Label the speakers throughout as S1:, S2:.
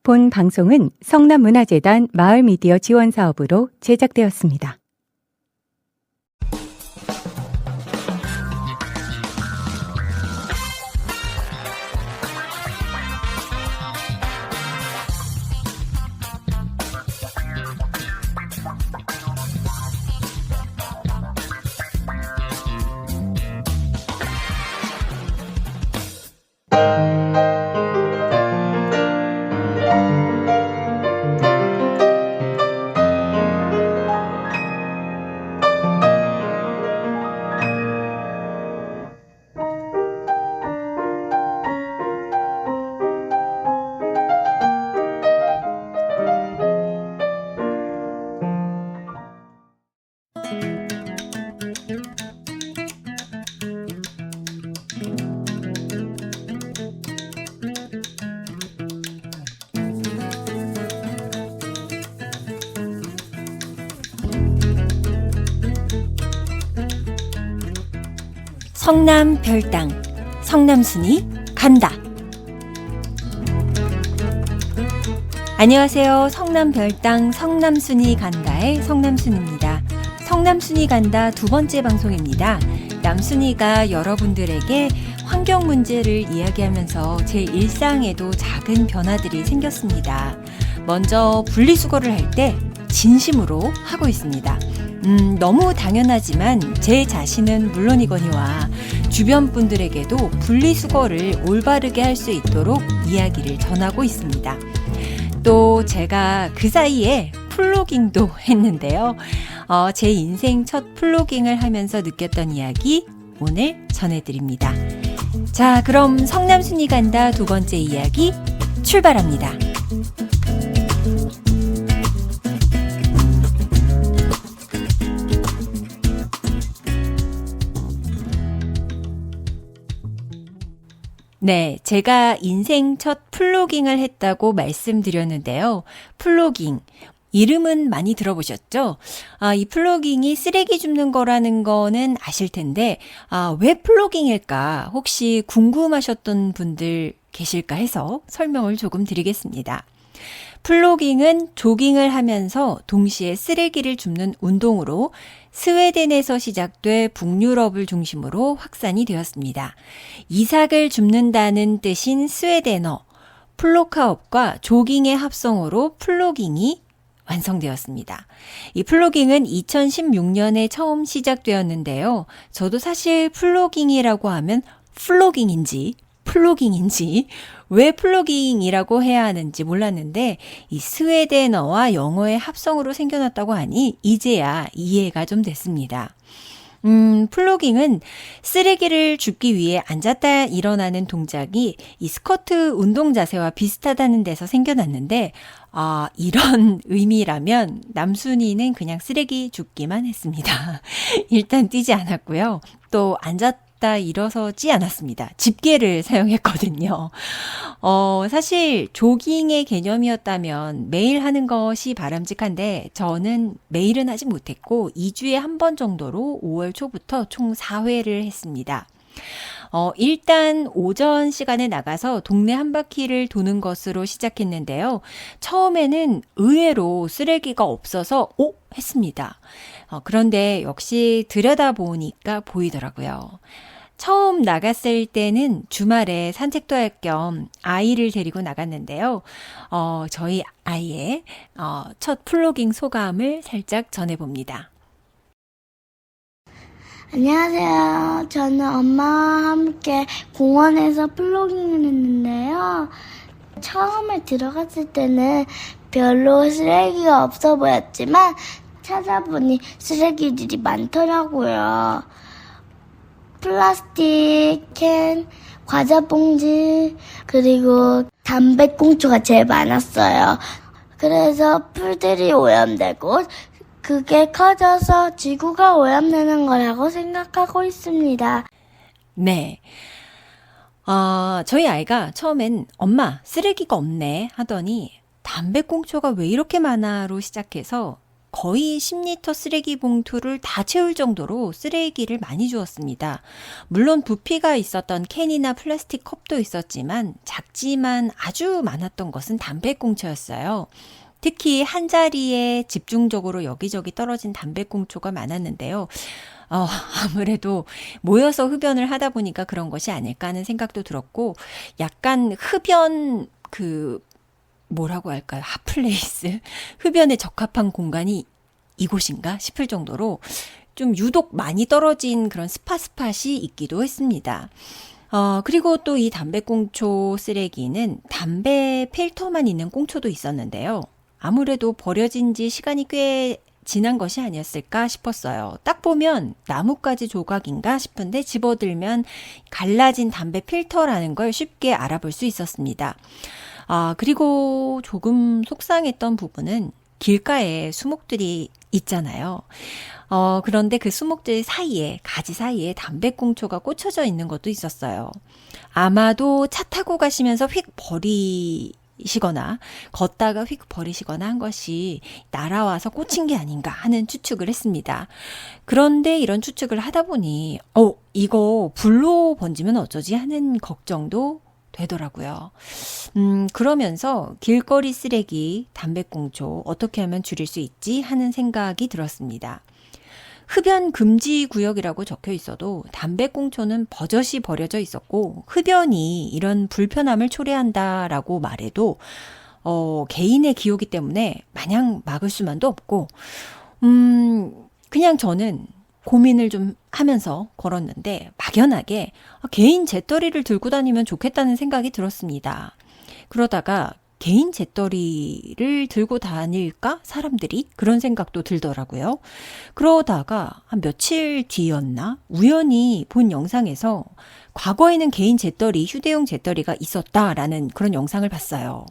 S1: 본 방송은 성남문화재단 마을미디어 지원사업으로 제작되었습니다.
S2: 성남 별당, 성남순이 간다. 안녕하세요. 성남 별당, 성남순이 간다의 성남순입니다. 성남순이 간다 두 번째 방송입니다. 남순이가 여러분들에게 환경 문제를 이야기하면서 제 일상에도 작은 변화들이 생겼습니다. 먼저 분리수거를 할 때 진심으로 하고 있습니다. 너무 당연하지만 제 자신은 물론이거니와 주변 분들에게도 분리수거를 올바르게 할 수 있도록 이야기를 전하고 있습니다. 또 제가 그 사이에 플로깅도 했는데요. 제 인생 첫 플로깅을 하면서 느꼈던 이야기 오늘 전해드립니다. 자, 그럼 성남순이 간다 두 번째 이야기 출발합니다. 네, 제가 인생 첫 플로깅을 했다고 말씀드렸는데요. 플로깅, 이름은 많이 들어보셨죠? 이 플로깅이 쓰레기 줍는 거라는 거는 아실 텐데, 왜 플로깅일까? 혹시 궁금하셨던 분들 계실까 해서 설명을 조금 드리겠습니다. 플로깅은 조깅을 하면서 동시에 쓰레기를 줍는 운동으로 스웨덴에서 시작돼 북유럽을 중심으로 확산이 되었습니다. 이삭을 줍는다는 뜻인 스웨덴어 플로카업과 조깅의 합성어로 플로깅이 완성되었습니다. 이 플로깅은 2016년에 처음 시작되었는데요. 저도 사실 플로깅이라고 하면 플로깅인지 플로깅인지 왜 플로깅이라고 해야 하는지 몰랐는데 이 스웨덴어와 영어의 합성으로 생겨났다고 하니 이제야 이해가 좀 됐습니다. 플로깅은 쓰레기를 줍기 위해 앉았다 일어나는 동작이 이 스쿼트 운동 자세와 비슷하다는 데서 생겨났는데 이런 의미라면 남순이는 그냥 쓰레기 줍기만 했습니다. 일단 뛰지 않았고요. 또 앉았다 일어서지 않았습니다. 집게를 사용했거든요. 사실 조깅의 개념이었다면 매일 하는 것이 바람직한데 저는 매일은 하지 못했고 2주에 한 번 정도로 5월 초부터 총 4회를 했습니다. 일단 오전 시간에 나가서 동네 한 바퀴를 도는 것으로 시작했는데요. 처음에는 의외로 쓰레기가 없어서 했습니다. 그런데 역시 들여다보니까 보이더라고요. 처음 나갔을 때는 주말에 산책도 할 겸 아이를 데리고 나갔는데요. 저희 아이의 첫 플로깅 소감을 살짝 전해봅니다.
S3: 안녕하세요. 저는 엄마와 함께 공원에서 플로깅을 했는데요. 처음에 들어갔을 때는 별로 쓰레기가 없어 보였지만 찾아보니 쓰레기들이 많더라고요. 플라스틱 캔, 과자 봉지, 그리고 담배꽁초가 제일 많았어요. 그래서 풀들이 오염되고 그게 커져서 지구가 오염되는 거라고 생각하고 있습니다.
S2: 네. 저희 아이가 처음엔 엄마 쓰레기가 없네 하더니 담배꽁초가 왜 이렇게 많아로 시작해서 거의 10리터 쓰레기 봉투를 다 채울 정도로 쓰레기를 많이 주었습니다. 물론 부피가 있었던 캔이나 플라스틱 컵도 있었지만 작지만 아주 많았던 것은 담배꽁초였어요. 특히 한 자리에 집중적으로 여기저기 떨어진 담배꽁초가 많았는데요. 아무래도 모여서 흡연을 하다 보니까 그런 것이 아닐까 하는 생각도 들었고, 약간 흡연 뭐라고 할까요? 핫플레이스? 흡연에 적합한 공간이 이곳인가 싶을 정도로 좀 유독 많이 떨어진 그런 스팟이 있기도 했습니다. 그리고 또 이 담배꽁초 쓰레기는 담배 필터만 있는 꽁초도 있었는데요. 아무래도 버려진 지 시간이 꽤 지난 것이 아니었을까 싶었어요. 딱 보면 나뭇가지 조각인가 싶은데 집어들면 갈라진 담배 필터라는 걸 쉽게 알아볼 수 있었습니다. 그리고 조금 속상했던 부분은 길가에 수목들이 있잖아요. 그런데 그 수목들 사이에, 가지 사이에 담배꽁초가 꽂혀져 있는 것도 있었어요. 아마도 차 타고 가시면서 휙 버리시거나, 걷다가 휙 버리시거나 한 것이 날아와서 꽂힌 게 아닌가 하는 추측을 했습니다. 그런데 이런 추측을 하다 보니, 이거 불로 번지면 어쩌지 하는 걱정도 되더라고요. 그러면서 길거리 쓰레기, 담배꽁초 어떻게 하면 줄일 수 있지 하는 생각이 들었습니다. 흡연 금지 구역이라고 적혀 있어도 담배꽁초는 버젓이 버려져 있었고, 흡연이 이런 불편함을 초래한다라고 말해도 개인의 기호기 때문에 마냥 막을 수만도 없고, 그냥 저는 고민을 좀 하면서 걸었는데 막연하게 개인 재떨이를 들고 다니면 좋겠다는 생각이 들었습니다. 그러다가 개인 재떨이를 들고 다닐까? 사람들이? 그런 생각도 들더라고요. 그러다가 한 며칠 뒤였나? 우연히 본 영상에서 과거에는 개인 재떨이, 휴대용 재떨이가 있었다라는 그런 영상을 봤어요.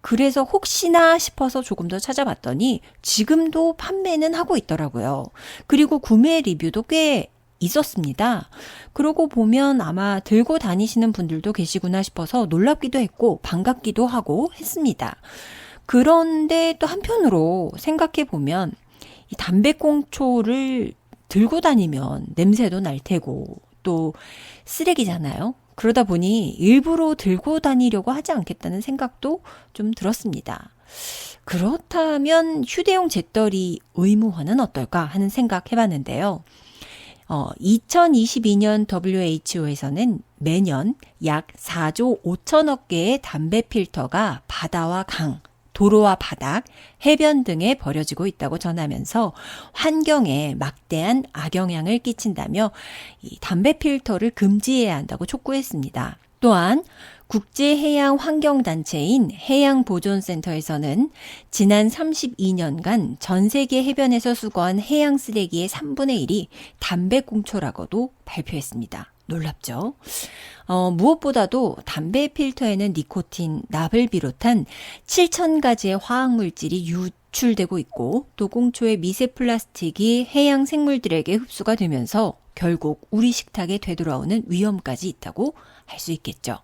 S2: 그래서 혹시나 싶어서 조금 더 찾아봤더니 지금도 판매는 하고 있더라고요. 그리고 구매 리뷰도 꽤 있었습니다. 그러고 보면 아마 들고 다니시는 분들도 계시구나 싶어서 놀랍기도 했고 반갑기도 하고 했습니다. 그런데 또 한편으로 생각해 보면 이 담배꽁초를 들고 다니면 냄새도 날 테고 또 쓰레기잖아요. 그러다 보니 일부러 들고 다니려고 하지 않겠다는 생각도 좀 들었습니다. 그렇다면 휴대용 재떨이 의무화는 어떨까 하는 생각 해봤는데요. 2022년 WHO에서는 매년 약 4조 5천억 개의 담배 필터가 바다와 강, 도로와 바닥, 해변 등에 버려지고 있다고 전하면서 환경에 막대한 악영향을 끼친다며 이 담배 필터를 금지해야 한다고 촉구했습니다. 또한 국제해양환경단체인 해양보존센터에서는 지난 32년간 전 세계 해변에서 수거한 해양 쓰레기의 3분의 1이 담배꽁초라고도 발표했습니다. 놀랍죠? 무엇보다도 담배 필터에는 니코틴, 납을 비롯한 7,000가지의 화학물질이 유출되고 있고 또 꽁초의 미세 플라스틱이 해양 생물들에게 흡수가 되면서 결국 우리 식탁에 되돌아오는 위험까지 있다고 할 수 있겠죠.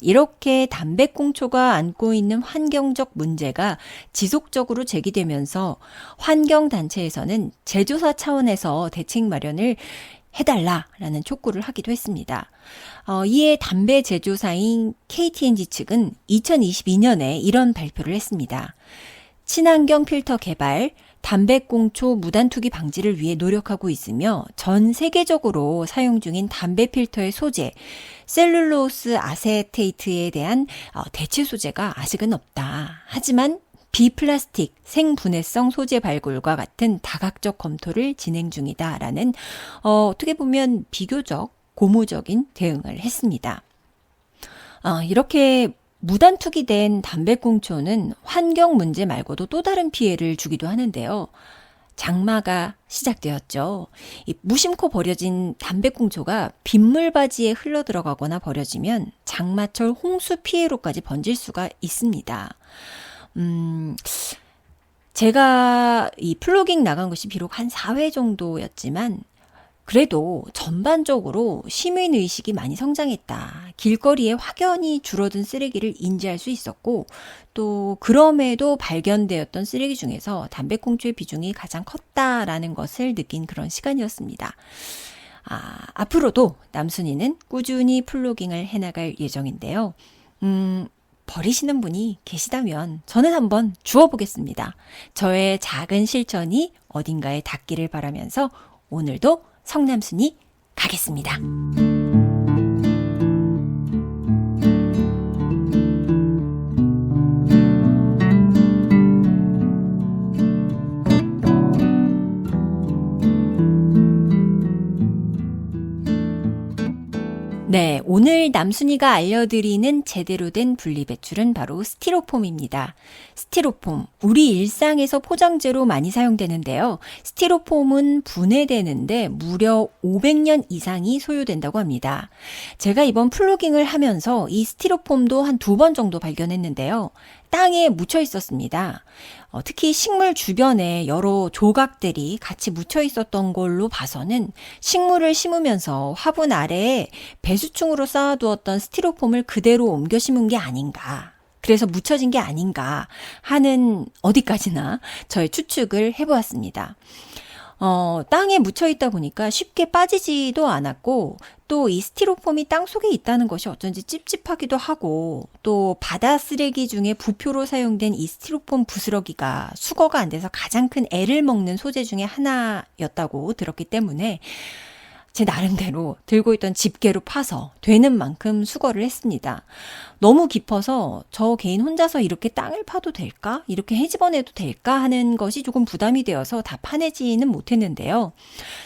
S2: 이렇게 담배꽁초가 안고 있는 환경적 문제가 지속적으로 제기되면서 환경단체에서는 제조사 차원에서 대책 마련을 해달라라는 촉구를 하기도 했습니다. 이에 담배 제조사인 KT&G 측은 2022년에 이런 발표를 했습니다. 친환경 필터 개발, 담배꽁초 무단 투기 방지를 위해 노력하고 있으며 전 세계적으로 사용 중인 담배 필터의 소재, 셀룰로스 아세테이트에 대한 대체 소재가 아직은 없다. 하지만 비플라스틱, 생분해성 소재 발굴과 같은 다각적 검토를 진행 중이다라는 어떻게 보면 비교적 고무적인 대응을 했습니다. 이렇게 무단 투기된 담배꽁초는 환경 문제 말고도 또 다른 피해를 주기도 하는데요. 장마가 시작되었죠. 이 무심코 버려진 담배꽁초가 빗물바지에 흘러들어가거나 버려지면 장마철 홍수 피해로까지 번질 수가 있습니다. 제가 이 플로깅 나간 것이 비록 한 4회 정도였지만 그래도 전반적으로 시민의식이 많이 성장했다. 길거리에 확연히 줄어든 쓰레기를 인지할 수 있었고, 또 그럼에도 발견되었던 쓰레기 중에서 담배꽁초의 비중이 가장 컸다라는 것을 느낀 그런 시간이었습니다. 앞으로도 남순이는 꾸준히 플로깅을 해나갈 예정인데요. 버리시는 분이 계시다면 저는 한번 주워보겠습니다. 저의 작은 실천이 어딘가에 닿기를 바라면서 오늘도 성남순이 가겠습니다. 네, 오늘 남순이가 알려드리는 제대로 된 분리배출은 바로 스티로폼입니다. 스티로폼, 우리 일상에서 포장재로 많이 사용되는데요. 스티로폼은 분해되는데 무려 500년 이상이 소요된다고 합니다. 제가 이번 플로깅을 하면서 이 스티로폼도 한 2번 정도 발견했는데요. 땅에 묻혀 있었습니다. 특히 식물 주변에 여러 조각들이 같이 묻혀 있었던 걸로 봐서는 식물을 심으면서 화분 아래에 배수충으로 쌓아두었던 스티로폼을 그대로 옮겨 심은 게 아닌가. 그래서 묻혀진 게 아닌가 하는 어디까지나 저의 추측을 해보았습니다. 땅에 묻혀 있다 보니까 쉽게 빠지지도 않았고 또 이 스티로폼이 땅 속에 있다는 것이 어쩐지 찝찝하기도 하고 또 바다 쓰레기 중에 부표로 사용된 이 스티로폼 부스러기가 수거가 안 돼서 가장 큰 애를 먹는 소재 중에 하나였다고 들었기 때문에 제 나름대로 들고 있던 집게로 파서 되는 만큼 수거를 했습니다. 너무 깊어서 저 개인 혼자서 이렇게 땅을 파도 될까? 이렇게 헤집어내도 될까? 하는 것이 조금 부담이 되어서 다 파내지는 못했는데요.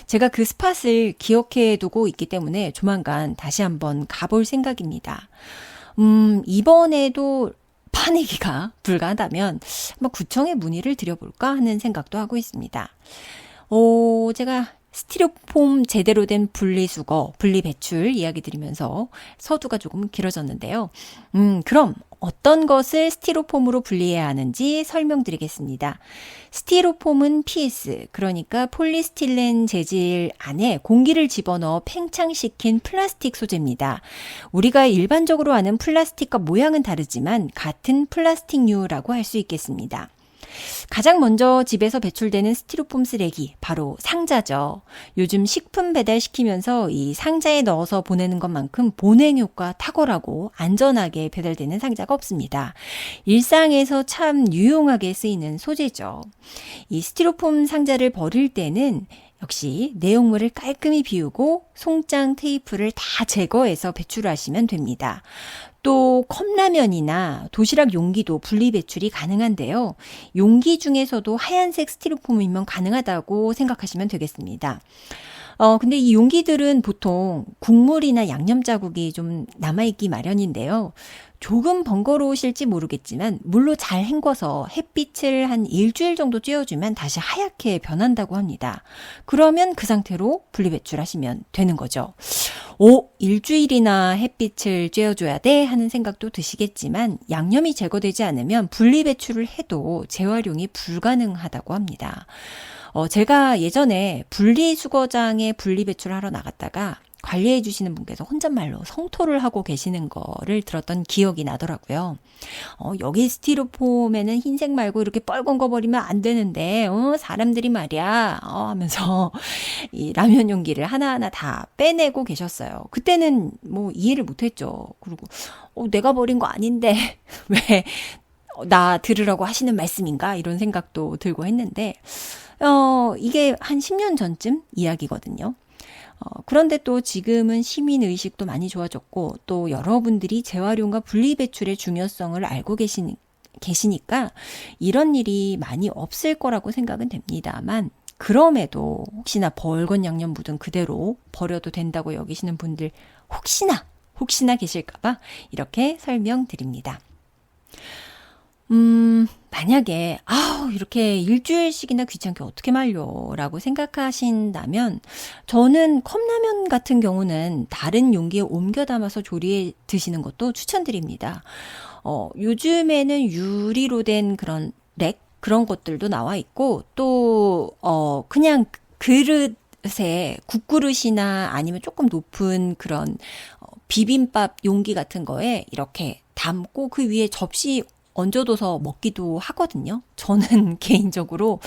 S2: 제가 그 스팟을 기억해 두고 있기 때문에 조만간 다시 한번 가볼 생각입니다. 이번에도 파내기가 불가하다면 한번 구청에 문의를 드려볼까 하는 생각도 하고 있습니다. 제가 스티로폼 제대로 된 분리수거, 분리배출 이야기 드리면서 서두가 조금 길어졌는데요. 그럼 어떤 것을 스티로폼으로 분리해야 하는지 설명드리겠습니다. 스티로폼은 PS, 그러니까 폴리스틸렌 재질 안에 공기를 집어넣어 팽창시킨 플라스틱 소재입니다. 우리가 일반적으로 아는 플라스틱과 모양은 다르지만 같은 플라스틱류라고 할 수 있겠습니다. 가장 먼저 집에서 배출되는 스티로폼 쓰레기, 바로 상자죠. 요즘 식품 배달시키면서 이 상자에 넣어서 보내는 것만큼 보냉 효과 탁월하고 안전하게 배달되는 상자가 없습니다. 일상에서 참 유용하게 쓰이는 소재죠. 이 스티로폼 상자를 버릴 때는 역시 내용물을 깔끔히 비우고 송장 테이프를 다 제거해서 배출하시면 됩니다. 또 컵라면이나 도시락 용기도 분리배출이 가능한데요. 용기 중에서도 하얀색 스티로폼이면 가능하다고 생각하시면 되겠습니다. 근데 이 용기들은 보통 국물이나 양념 자국이 좀 남아있기 마련인데요. 조금 번거로우실지 모르겠지만 물로 잘 헹궈서 햇빛을 한 일주일 정도 쬐어주면 다시 하얗게 변한다고 합니다. 그러면 그 상태로 분리배출하시면 되는 거죠. 일주일이나 햇빛을 쬐어줘야 돼 하는 생각도 드시겠지만 양념이 제거되지 않으면 분리배출을 해도 재활용이 불가능하다고 합니다. 제가 예전에 분리수거장에 분리배출하러 나갔다가 관리해 주시는 분께서 혼잣말로 성토를 하고 계시는 거를 들었던 기억이 나더라고요. 여기 스티로폼에는 흰색 말고 이렇게 빨간 거 버리면 안 되는데, 사람들이 말이야, 하면서 이 라면 용기를 하나하나 다 빼내고 계셨어요. 그때는 뭐 이해를 못 했죠. 그리고, 내가 버린 거 아닌데, 왜 나 들으라고 하시는 말씀인가? 이런 생각도 들고 했는데, 이게 한 10년 전쯤 이야기거든요. 그런데 또 지금은 시민의식도 많이 좋아졌고 또 여러분들이 재활용과 분리배출의 중요성을 알고 계시니까 이런 일이 많이 없을 거라고 생각은 됩니다만 그럼에도 혹시나 벌건 양념 묻은 그대로 버려도 된다고 여기시는 분들 혹시나 계실까봐 이렇게 설명드립니다. 만약에 이렇게 일주일씩이나 귀찮게 어떻게 말려 라고 생각하신다면 저는 컵라면 같은 경우는 다른 용기에 옮겨 담아서 조리해 드시는 것도 추천드립니다. 요즘에는 유리로 된 그런 렉 그런 것들도 나와 있고 또 그냥 그릇 그릇에 국그릇이나 아니면 조금 높은 그런 비빔밥 용기 같은 거에 이렇게 담고 그 위에 접시 얹어둬서 먹기도 하거든요. 저는 개인적으로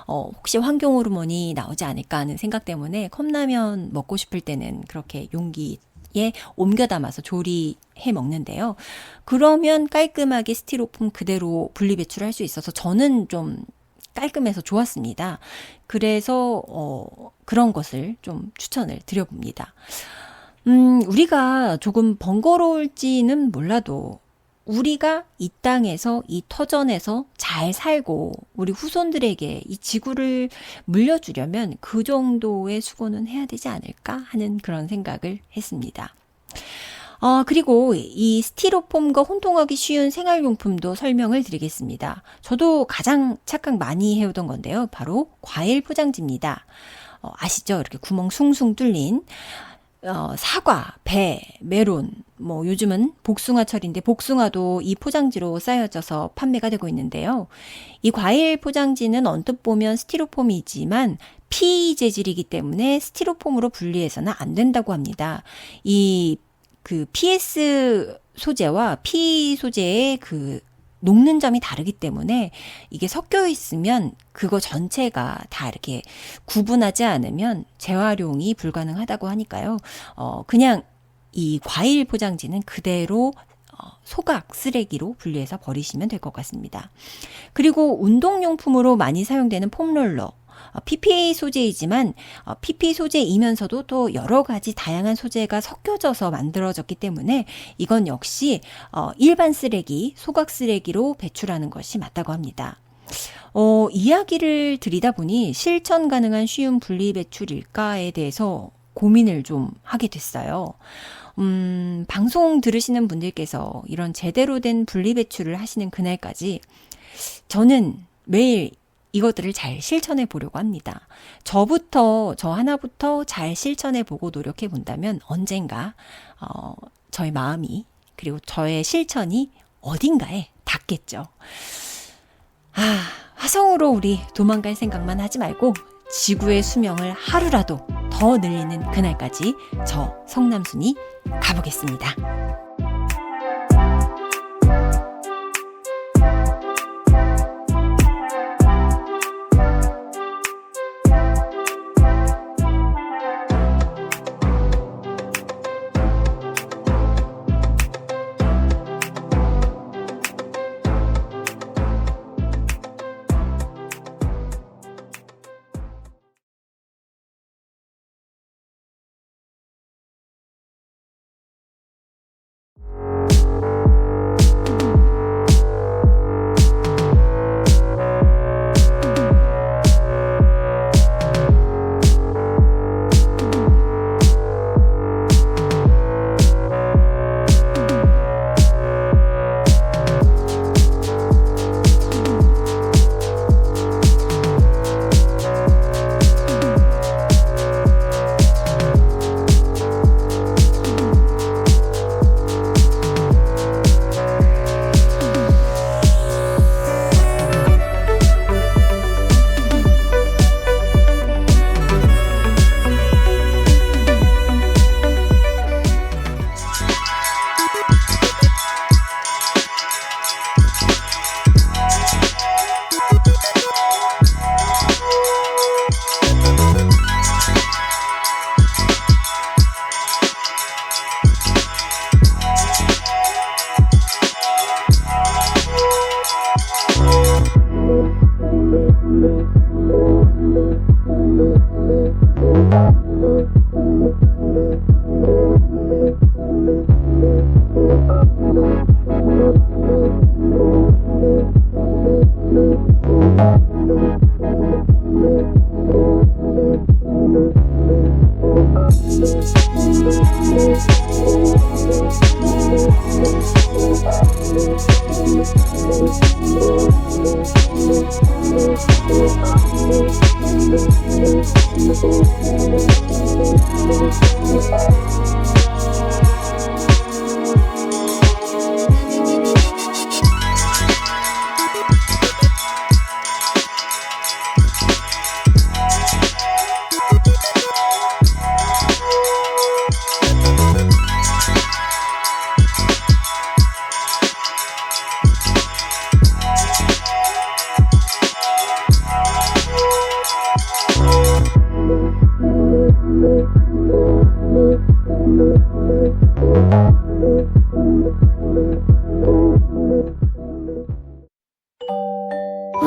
S2: 혹시 환경 호르몬이 나오지 않을까 하는 생각 때문에 컵라면 먹고 싶을 때는 그렇게 용기에 옮겨 담아서 조리해 먹는데요. 그러면 깔끔하게 스티로폼 그대로 분리배출할 수 있어서 저는 좀 깔끔해서 좋았습니다. 그래서 그런 것을 좀 추천을 드려봅니다. 우리가 조금 번거로울지는 몰라도 우리가 이 땅에서 이 터전에서 잘 살고 우리 후손들에게 이 지구를 물려주려면 그 정도의 수고는 해야 되지 않을까 하는 그런 생각을 했습니다. 그리고 이 스티로폼과 혼동하기 쉬운 생활용품도 설명을 드리겠습니다. 저도 가장 착각 많이 해오던 건데요. 바로 과일 포장지입니다. 아시죠? 이렇게 구멍 숭숭 뚫린 사과, 배, 메론, 뭐 요즘은 복숭아철인데 복숭아도 이 포장지로 쌓여져서 판매가 되고 있는데요. 이 과일 포장지는 언뜻 보면 스티로폼이지만 PE 재질이기 때문에 스티로폼으로 분리해서는 안 된다고 합니다. 그 PS 소재와 PE 소재의 그 녹는 점이 다르기 때문에 이게 섞여 있으면 그거 전체가 다 이렇게 구분하지 않으면 재활용이 불가능하다고 하니까요. 그냥 이 과일 포장지는 그대로 소각 쓰레기로 분리해서 버리시면 될 것 같습니다. 그리고 운동용품으로 많이 사용되는 폼롤러. PPA 소재이지만 PP 소재이면서도 또 여러 가지 다양한 소재가 섞여져서 만들어졌기 때문에 이건 역시 일반 쓰레기, 소각 쓰레기로 배출하는 것이 맞다고 합니다. 이야기를 드리다 보니 실천 가능한 쉬운 분리 배출일까에 대해서 고민을 좀 하게 됐어요. 방송 들으시는 분들께서 이런 제대로 된 분리 배출을 하시는 그날까지 저는 매일 이것들을 잘 실천해 보려고 합니다. 저 하나부터 잘 실천해 보고 노력해 본다면 언젠가 저의 마음이 그리고 저의 실천이 어딘가에 닿겠죠. 화성으로 우리 도망갈 생각만 하지 말고 지구의 수명을 하루라도 더 늘리는 그날까지 저 성남순이 가보겠습니다.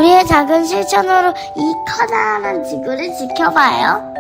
S3: 우리의 작은 실천으로 이 커다란 지구를 지켜봐요.